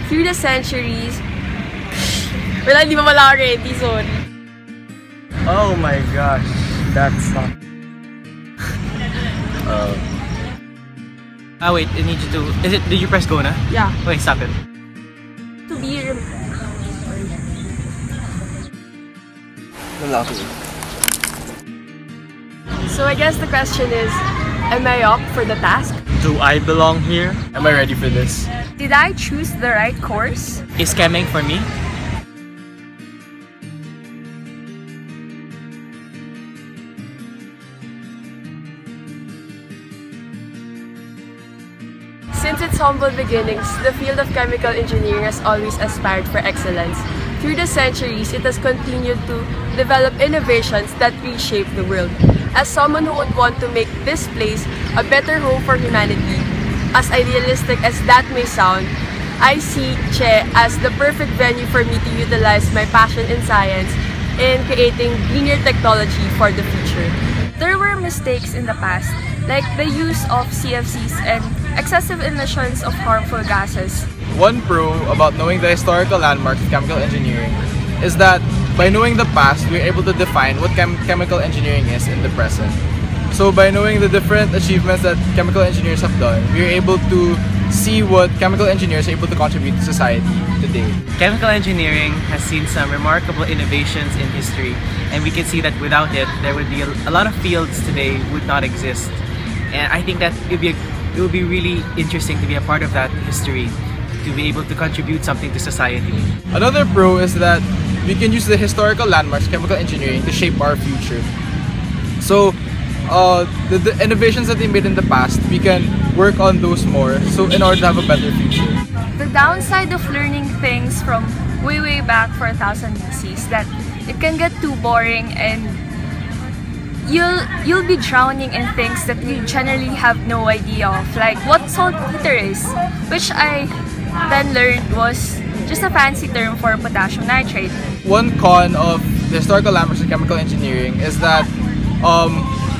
through the centuries. Wala, di ba wala ready? Sorry. Oh my gosh, that sucks. Wait, I need you to... Did you press go na? Yeah. Wait, stop it. To be... So I guess the question is, am I up for the task? Do I belong here? Am I ready for this? Did I choose the right course? Is cheming for me? Since its humble beginnings, the field of chemical engineering has always aspired for excellence. Through the centuries, it has continued to develop innovations that reshape the world. As someone who would want to make this place a better home for humanity, as idealistic as that may sound, I see ChE as the perfect venue for me to utilize my passion in science in creating greener technology for the future. There were mistakes in the past, like the use of CFCs and excessive emissions of harmful gases. One pro about knowing the historical landmarks of chemical engineering is that by knowing the past, we're able to define what chemical engineering is in the present. So by knowing the different achievements that chemical engineers have done, we're able to see what chemical engineers are able to contribute to society today. Chemical engineering has seen some remarkable innovations in history, and we can see that without it, there would be a lot of fields today would not exist. And I think that it would be really interesting to be a part of that history, to be able to contribute something to society. Another pro is that we can use the historical landmarks of chemical engineering to shape our future. So the innovations that they made in the past, we can work on those more, so in order to have a better future. The downside of learning things from way back 4000 BC is that it can get too boring and you'll be drowning in things that you generally have no idea of, like what saltpeter is, which I then learned was just a fancy term for potassium nitrate. One con of the historical landmarks of chemical engineering is that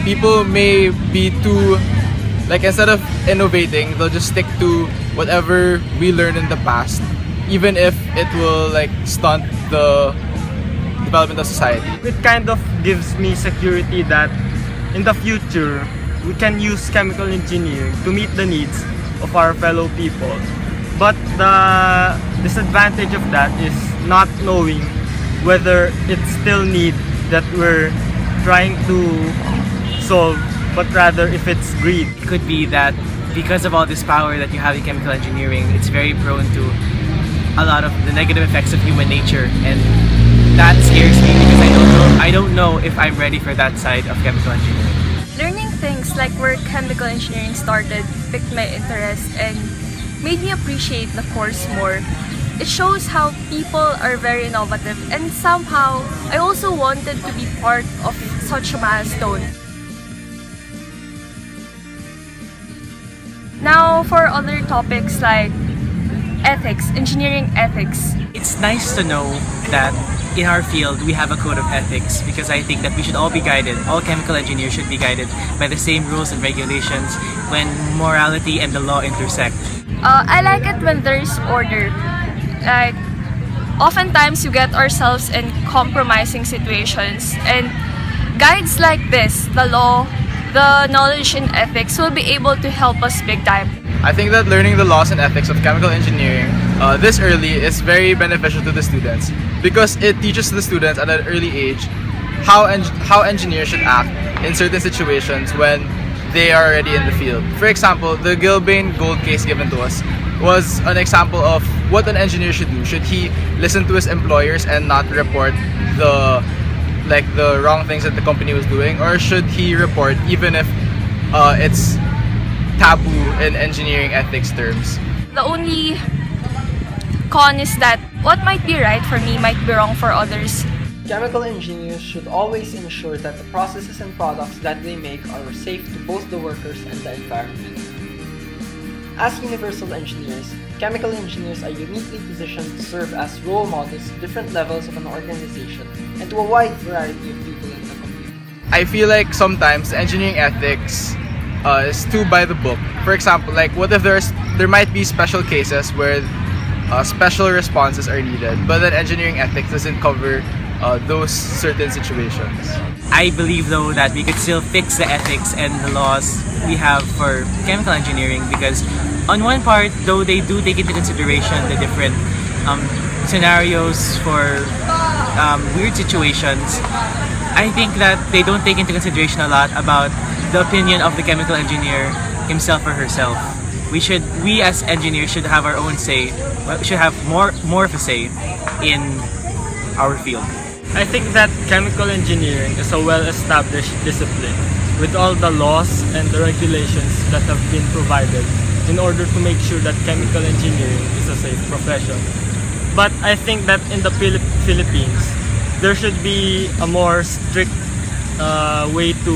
people may be too, like, instead of innovating, they'll just stick to whatever we learned in the past, even if it will like stunt the development of society. It kind of gives me security that in the future, we can use chemical engineering to meet the needs of our fellow people. But the disadvantage of that is not knowing whether it's still need that we're trying to solve, but rather if it's greed. It could be that because of all this power that you have in chemical engineering, it's very prone to a lot of the negative effects of human nature, and that scares me because I don't know if I'm ready for that side of chemical engineering. Learning things like where chemical engineering started piqued my interest and made me appreciate the course more. It shows how people are very innovative, and somehow I also wanted to be part of such a milestone. Now for other topics like ethics, engineering ethics. It's nice to know that in our field we have a code of ethics, because I think that we should all be guided, all chemical engineers should be guided by the same rules and regulations when morality and the law intersect. I like it when there's order. Like, oftentimes you get ourselves in compromising situations, and guides like this, the law, the knowledge in ethics, will be able to help us big time. I think that learning the laws and ethics of chemical engineering this early is very beneficial to the students, because it teaches the students at an early age how engineers should act in certain situations when they are already in the field. For example, the Gilbane gold case given to us was an example of what an engineer should do. Should he listen to his employers and not report the wrong things that the company was doing, or should he report even if it's taboo in engineering ethics terms? The only con is that what might be right for me might be wrong for others. Chemical engineers should always ensure that the processes and products that they make are safe to both the workers and the environment. As universal engineers, chemical engineers are uniquely positioned to serve as role models to different levels of an organization and to a wide variety of people in the community. I feel like sometimes engineering ethics is too by the book. For example, like what if there might be special cases where special responses are needed, but then engineering ethics doesn't cover those certain situations. I believe though that we could still fix the ethics and the laws we have for chemical engineering, because on one part, though they do take into consideration the different scenarios for weird situations, I think that they don't take into consideration a lot about the opinion of the chemical engineer himself or herself. We as engineers should have our own say, should have more of a say in our field. I think that chemical engineering is a well-established discipline with all the laws and the regulations that have been provided in order to make sure that chemical engineering is a safe profession. But I think that in the Philippines, there should be a more strict way to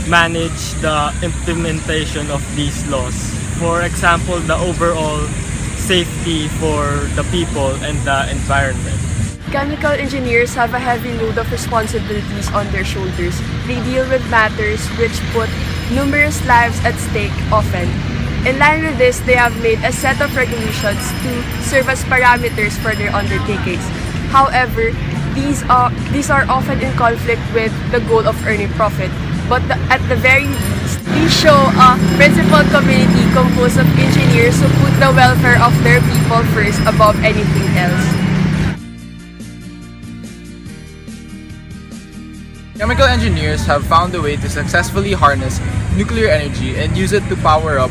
manage the implementation of these laws. For example, the overall safety for the people and the environment. Chemical engineers have a heavy load of responsibilities on their shoulders. They deal with matters which put numerous lives at stake often. In line with this, they have made a set of regulations to serve as parameters for their undertakings. However, these are often in conflict with the goal of earning profit. But at the very least, these show a principled community composed of engineers who put the welfare of their people first above anything else. Chemical engineers have found a way to successfully harness nuclear energy and use it to power up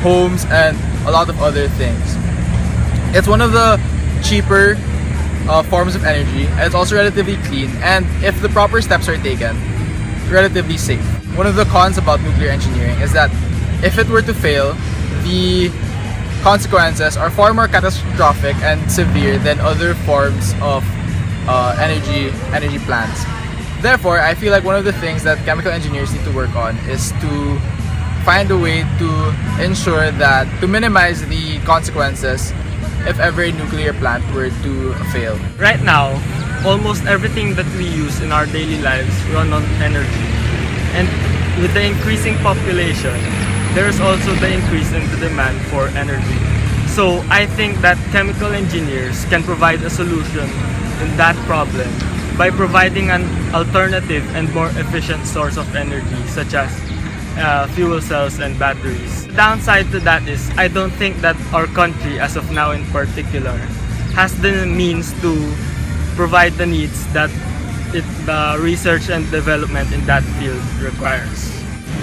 homes and a lot of other things. It's one of the cheaper forms of energy, and it's also relatively clean, and if the proper steps are taken, relatively safe. One of the cons about nuclear engineering is that if it were to fail, the consequences are far more catastrophic and severe than other forms of energy plants. Therefore, I feel like one of the things that chemical engineers need to work on is to find a way to ensure that, to minimize the consequences if ever a nuclear plant were to fail. Right now, almost everything that we use in our daily lives run on energy. And with the increasing population, there is also the increase in the demand for energy. So I think that chemical engineers can provide a solution in that problem by providing an alternative and more efficient source of energy, such as fuel cells and batteries. The downside to that is I don't think that our country, as of now in particular, has the means to provide the needs that the research and development in that field requires.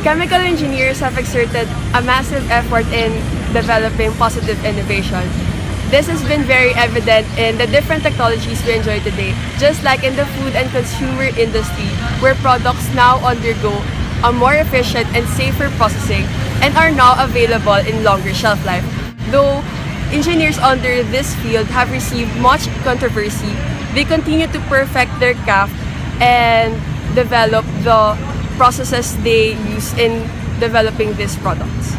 Chemical engineers have exerted a massive effort in developing positive innovation. This has been very evident in the different technologies we enjoy today, just like in the food and consumer industry, where products now undergo a more efficient and safer processing and are now available in longer shelf life. Though engineers under this field have received much controversy, they continue to perfect their craft and develop the processes they use in developing these products.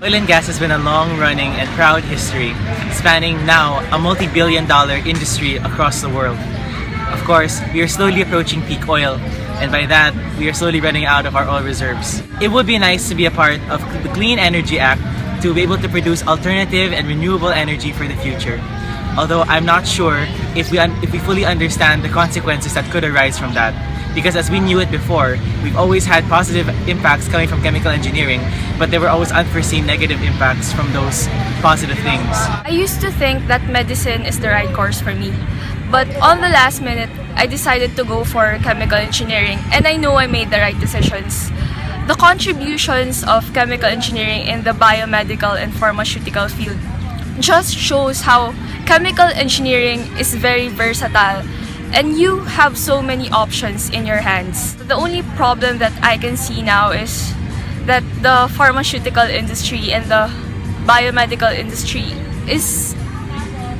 Oil and gas has been a long-running and proud history, spanning now a multi-billion-dollar industry across the world. Of course, we are slowly approaching peak oil, and by that, we are slowly running out of our oil reserves. It would be nice to be a part of the Clean Energy Act to be able to produce alternative and renewable energy for the future. Although I'm not sure if we fully understand the consequences that could arise from that. Because as we knew it before, we've always had positive impacts coming from chemical engineering, but there were always unforeseen negative impacts from those positive things. I used to think that medicine is the right course for me. But on the last minute, I decided to go for chemical engineering, and I know I made the right decisions. The contributions of chemical engineering in the biomedical and pharmaceutical field just shows how chemical engineering is very versatile, and you have so many options in your hands. The only problem that I can see now is that the pharmaceutical industry and the biomedical industry is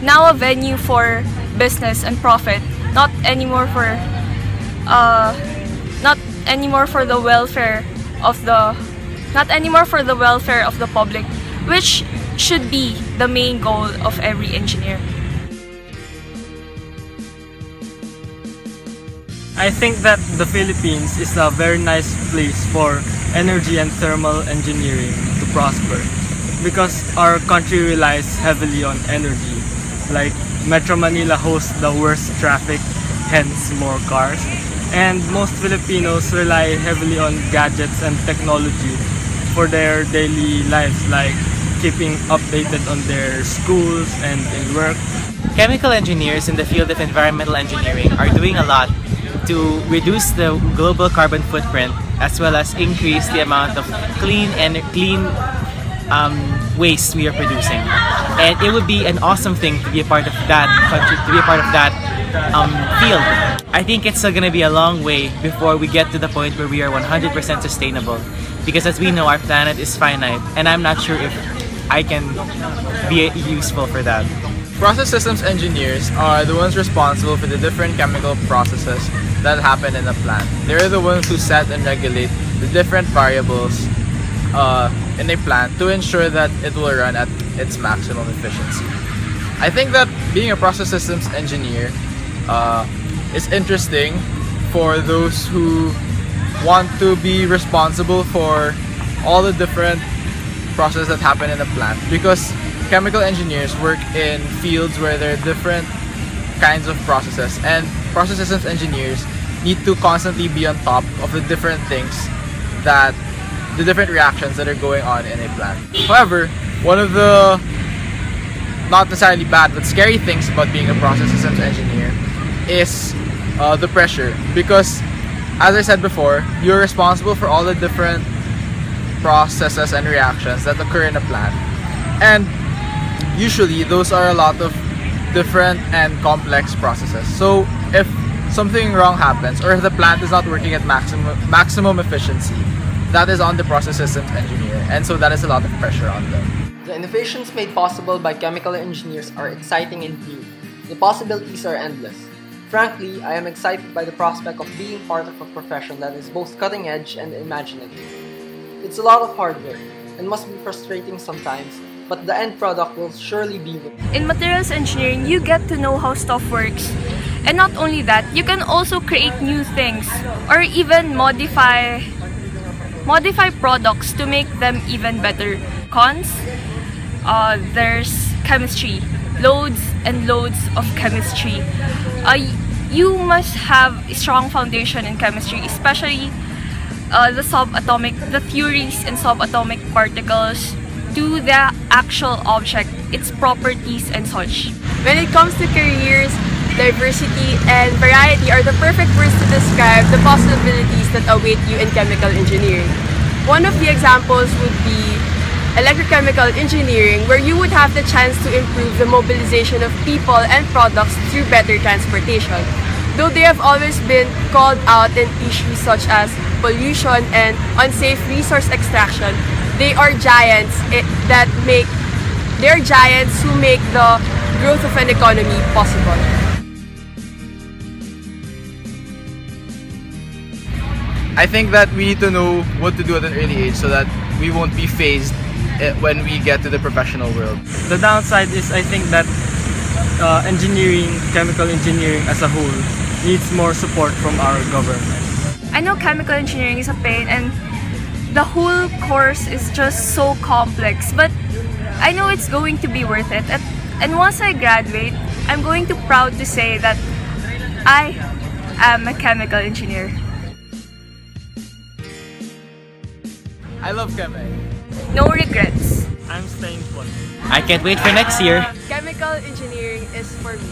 now a venue for business and profit, not anymore for the welfare of the public, which should be the main goal of every engineer. I think that the Philippines is a very nice place for energy and thermal engineering to prosper. because our country relies heavily on energy. Like Metro Manila hosts the worst traffic, hence more cars. And most Filipinos rely heavily on gadgets and technology for their daily lives, like keeping updated on their schools and in work. Chemical engineers in the field of environmental engineering are doing a lot to reduce the global carbon footprint as well as increase the amount of clean waste we are producing. And it would be an awesome thing to be a part of that field. I think it's going to be a long way before we get to the point where we are 100% sustainable, because as we know, our planet is finite, and I'm not sure if I can be useful for that. Process systems engineers are the ones responsible for the different chemical processes that happen in a plant. They're the ones who set and regulate the different variables in a plant to ensure that it will run at its maximum efficiency. I think that being a process systems engineer is interesting for those who want to be responsible for all the different processes that happen in a plant, because chemical engineers work in fields where there are different kinds of processes, and process systems engineers need to constantly be on top of the different things, that the different reactions that are going on in a plant. However, one of the not necessarily bad but scary things about being a process systems engineer is the pressure, because as I said before, you're responsible for all the different processes and reactions that occur in a plant, and usually those are a lot of different and complex processes. So if something wrong happens, or if the plant is not working at maximum efficiency, that is on the process systems engineer, and so that is a lot of pressure on them. The innovations made possible by chemical engineers are exciting and new. The possibilities are endless. Frankly, I am excited by the prospect of being part of a profession that is both cutting edge and imaginative. It's a lot of hard work and must be frustrating sometimes, but the end product will surely be worth it. In materials engineering, you get to know how stuff works. And not only that, you can also create new things or even modify products to make them even better. Cons? There's chemistry. Loads and loads of chemistry. You must have a strong foundation in chemistry, especially the theories in subatomic particles to the actual object, its properties and such. When it comes to careers, diversity and variety are the perfect words to describe the possibilities that await you in chemical engineering. One of the examples would be electrochemical engineering, where you would have the chance to improve the mobilization of people and products through better transportation. Though they have always been called out in issues such as pollution and unsafe resource extraction, they are giants who make the growth of an economy possible. I think that we need to know what to do at an early age so that we won't be phased when we get to the professional world. The downside is, I think that chemical engineering as a whole needs more support from our government. I know chemical engineering is a pain and the whole course is just so complex, but I know it's going to be worth it. And once I graduate, I'm going to proud to say that I am a chemical engineer. I love Chem. No regrets. I'm staying put. I can't wait for next year. Chemical engineering is for me.